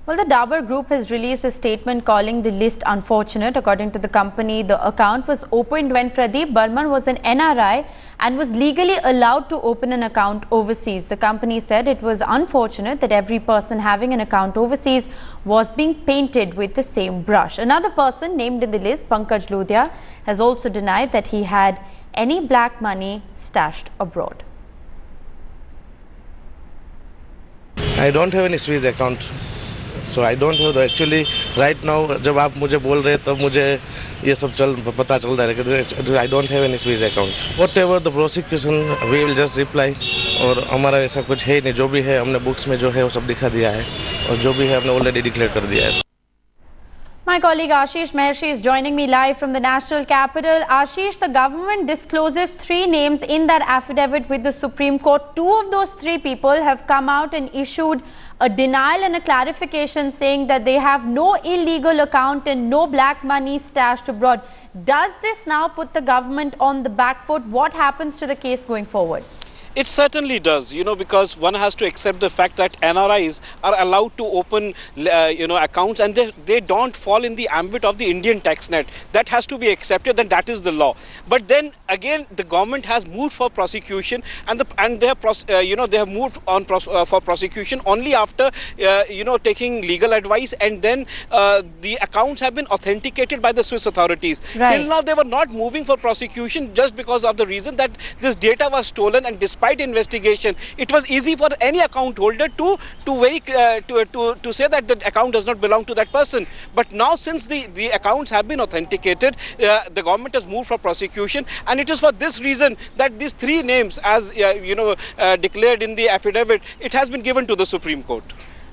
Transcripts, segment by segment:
Well, the Dabur Group has released a statement calling the list unfortunate. According to the company, the account was opened when Pradip Burman was an NRI and was legally allowed to open an account overseas. The company said it was unfortunate that every person having an account overseas was being painted with the same brush. Another person named in the list, Pankaj Lodhia, has also denied that he had any black money stashed abroad. I don't have any Swiss account. So I don't have actually right now. जब आप मुझे बोल रहे तब मुझे ये सब पता चल रहा है कि I don't have any Swiss account. Whatever the prosecution, we will just reply. और हमारा ऐसा कुछ है नहीं, जो भी है हमने बुक्स में जो है वो सब दिखा दिया है और जो भी है हमने ऑलरेडी डिक्लेयर कर दिया है. My colleague Ashish Maharshi is joining me live from the national capital. Ashish, the government discloses 3 names in that affidavit with the Supreme Court. 2 of those 3 people have come out and issued a denial and a clarification saying that they have no illegal account and no black money stashed abroad. Does this now put the government on the back foot? What happens to the case going forward? It certainly does, because one has to accept the fact that NRIs are allowed to open, accounts, and they don't fall in the ambit of the Indian tax net. That has to be accepted, and that is the law. But then again, the government has moved for prosecution, and they have moved on for prosecution only after taking legal advice, and then the accounts have been authenticated by the Swiss authorities. Right. Till now, they were not moving for prosecution just because of the reason that this data was stolen, and despite investigation, it was easy for any account holder to say that the account does not belong to that person. But now, since the accounts have been authenticated, the government has moved for prosecution, and it is for this reason that these 3 names, as declared in the affidavit, it has been given to the Supreme Court.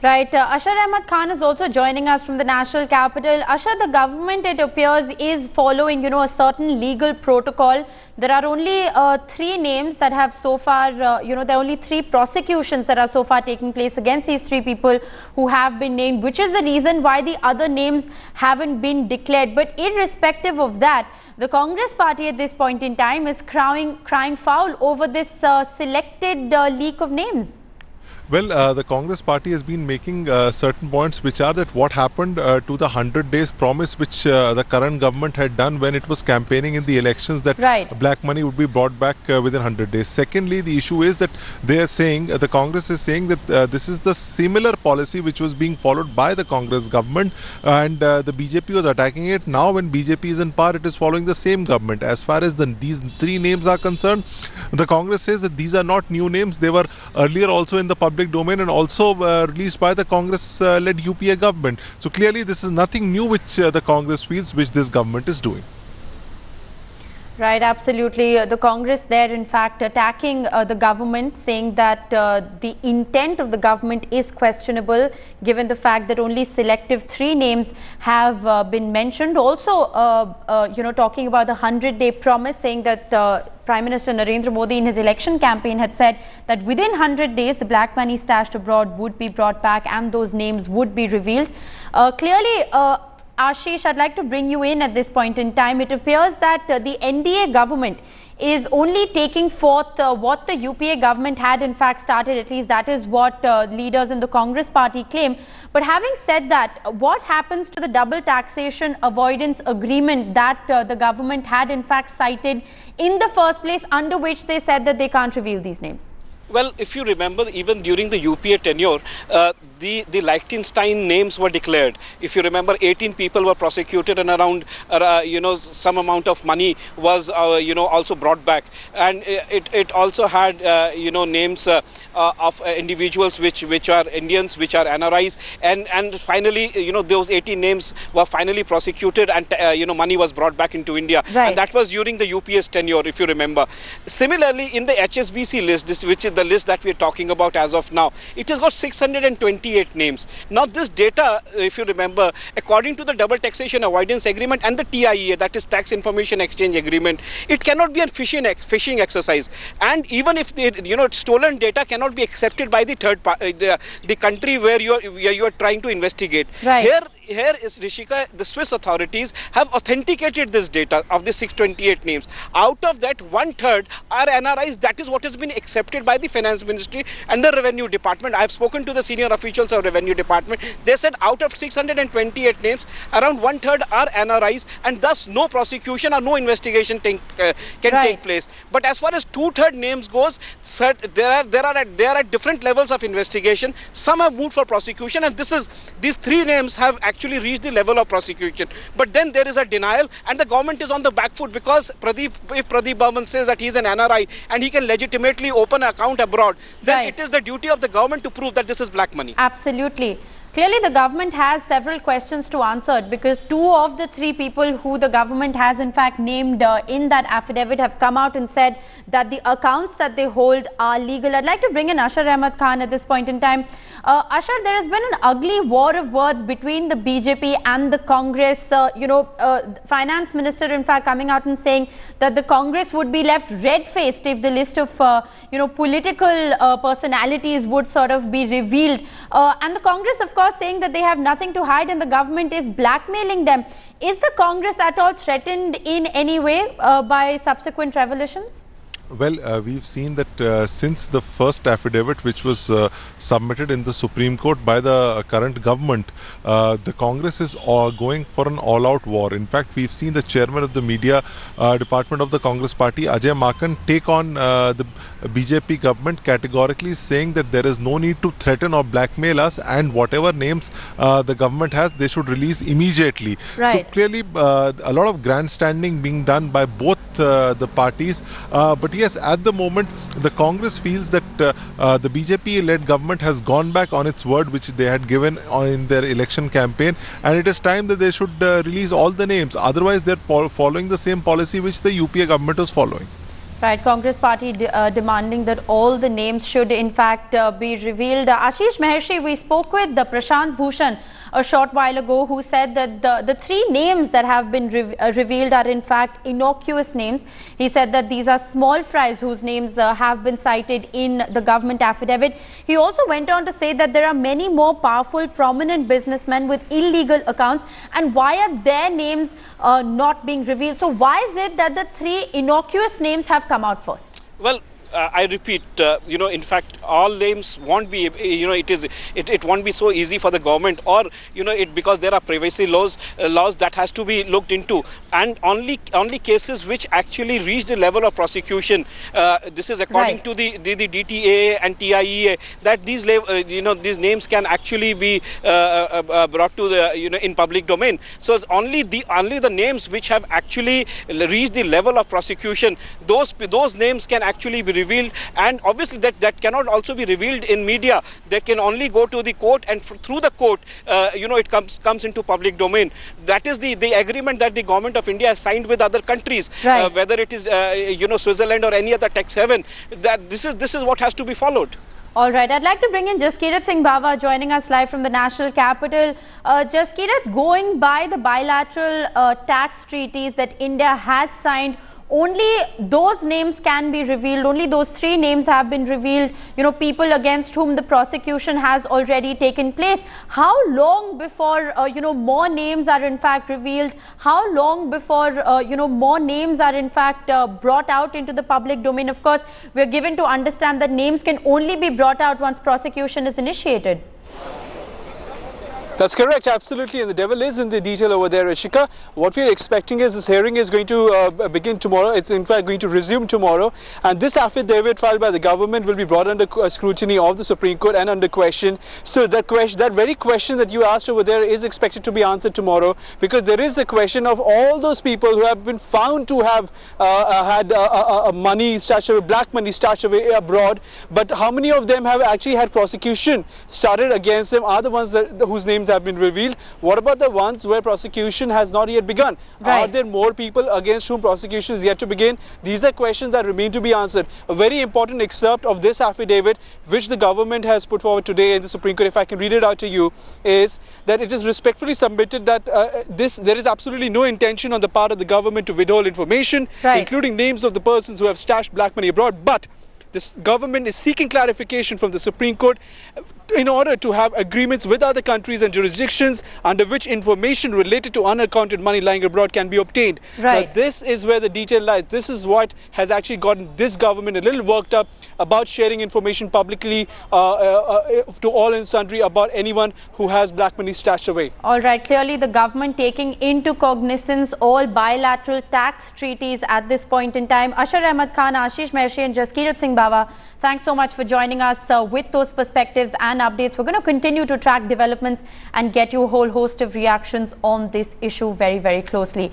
Right. Ashar Ahmad Khan is also joining us from the national capital. Ashar, the government, it appears, is following, a certain legal protocol. There are only 3 names that have so far, there are only 3 prosecutions that are so far taking place against these 3 people who have been named, which is the reason why the other names haven't been declared. But irrespective of that, the Congress party at this point in time is crying foul over this selected leak of names. Well, the Congress party has been making certain points, which are that what happened to the 100 days promise which the current government had done when it was campaigning in the elections, that black money would be brought back within 100 days. Secondly, the issue is that they are saying, the Congress is saying that this is the similar policy which was being followed by the Congress government, and the BJP was attacking it. Now when BJP is in power, it is following the same government. As far as these 3 names are concerned, the Congress says that these are not new names. They were earlier also in the public domain and also released by the Congress-led UPA government. So clearly this is nothing new which the Congress feels, which this government is doing. Right, absolutely. The Congress there, in fact, attacking the government, saying that the intent of the government is questionable, given the fact that only selective 3 names have been mentioned. Also, talking about the 100-day promise, saying that Prime Minister Narendra Modi in his election campaign had said that within 100 days, the black money stashed abroad would be brought back and those names would be revealed. Clearly, Ashish, I'd like to bring you in at this point in time. It appears that the NDA government is only taking forth what the UPA government had in fact started. At least that is what leaders in the Congress party claim. But having said that, what happens to the double taxation avoidance agreement that the government had in fact cited in the first place, under which they said that they can't reveal these names? Well, if you remember, even during the UPA tenure, the Liechtenstein names were declared. If you remember, 18 people were prosecuted and around, some amount of money was, also brought back. And it also had, names of individuals which are Indians, which are NRIs. And finally, those 18 names were finally prosecuted and, money was brought back into India. Right. And that was during the UPA's tenure, if you remember. Similarly, in the HSBC list, which is the list that we are talking about as of now, it has got 628 names. Now this data, if you remember, according to the double taxation avoidance agreement and the TIEA, that is tax information exchange agreement, it cannot be a phishing exercise. And even if the stolen data cannot be accepted by the third party, the country where you are trying to investigate. Right. Here here is, Rishika, the Swiss authorities have authenticated this data of the 628 names. Out of that, 1/3 are NRIs. That is what has been accepted by the Finance Ministry and the Revenue Department. I have spoken to the senior officials of Revenue Department. They said out of 628 names, around 1/3 are NRIs, and thus no prosecution or no investigation can take place. But as far as 2/3 names goes, there are at different levels of investigation. Some have moved for prosecution, and these 3 names have actually reached the level of prosecution. But then there is a denial, and the government is on the back foot, because if Pradip Burman says that he is an NRI and he can legitimately open an account abroad, then it is the duty of the government to prove that this is black money. Absolutely. Clearly, the government has several questions to answer, because 2 of the 3 people who the government has in fact named in that affidavit have come out and said that the accounts that they hold are legal. I'd like to bring in Ashar Ahmed Khan at this point in time. Ashar, there has been an ugly war of words between the BJP and the Congress. Finance Minister in fact coming out and saying that the Congress would be left red-faced if the list of political personalities would sort of be revealed. And the Congress, of course, saying that they have nothing to hide and the government is blackmailing them. Is the Congress at all threatened in any way by subsequent revelations? Well, we've seen that since the first affidavit which was submitted in the Supreme Court by the current government, the Congress is going for an all-out war. In fact, we've seen the chairman of the media department of the Congress party, Ajay Makan, take on the BJP government, categorically saying that there is no need to threaten or blackmail us, and whatever names the government has, they should release immediately. So clearly, a lot of grandstanding being done by both the parties. But yes, at the moment, the Congress feels that the BJP-led government has gone back on its word which they had given in their election campaign, and it is time that they should release all the names. Otherwise, they're following the same policy which the UPA government was following. Right, Congress party demanding that all the names should in fact be revealed. Ashish Maharshi, we spoke with Prashant Bhushan a short while ago, who said that the 3 names that have been revealed are in fact innocuous names. He said that these are small fries whose names have been cited in the government affidavit. He also went on to say that there are many more powerful, prominent businessmen with illegal accounts, and why are their names not being revealed? So why is it that the 3 innocuous names have come out first? Well, I repeat, in fact, all names won't be, it won't be so easy for the government, or, because there are privacy laws that has to be looked into, and only cases which actually reach the level of prosecution. This is according to the DTA and TIEA, that these these names can actually be brought to the in public domain. So it's only the names which have actually reached the level of prosecution, those names can actually be revealed, and obviously that cannot also be revealed in media. They can only go to the court, and through the court, it comes into public domain. That is the agreement that the government of India has signed with other countries, whether it is Switzerland or any other tax haven. That this is what has to be followed. All right, I'd like to bring in Jaskirat Singh Bawa joining us live from the national capital. Jaskirat, going by the bilateral tax treaties that India has signed, only those names can be revealed. Only those 3 names have been revealed, people against whom the prosecution has already taken place. How long before, more names are in fact revealed? How long before, more names are in fact brought out into the public domain? Of course, we are given to understand that names can only be brought out once prosecution is initiated. That's correct, absolutely, and the devil is in the detail over there, Rishika. What we're expecting is this hearing is going to begin tomorrow. It's in fact going to resume tomorrow, and this affidavit filed by the government will be brought under scrutiny of the Supreme Court and under question. So that very question that you asked over there is expected to be answered tomorrow, because there is a question of all those people who have been found to have had money stashed away, black money stashed away abroad, but how many of them have actually had prosecution started against them are the ones whose names have been revealed. What about the ones where prosecution has not yet begun? Are there more people against whom prosecution is yet to begin? These are questions that remain to be answered. A very important excerpt of this affidavit which the government has put forward today in the Supreme Court, if I can read it out to you, is that it is respectfully submitted that there is absolutely no intention on the part of the government to withhold information, including names of the persons who have stashed black money abroad, but this government is seeking clarification from the Supreme Court in order to have agreements with other countries and jurisdictions under which information related to unaccounted money lying abroad can be obtained. Right. Now, this is where the detail lies. This is what has actually gotten this government a little worked up about sharing information publicly to all and sundry about anyone who has black money stashed away. All right, clearly the government taking into cognizance all bilateral tax treaties at this point in time. Ashar Ahmad Khan, Ashish Mershi and Jaskirat Singh Bawa, thanks so much for joining us with those perspectives and updates. We're going to continue to track developments and get you a whole host of reactions on this issue very, very closely.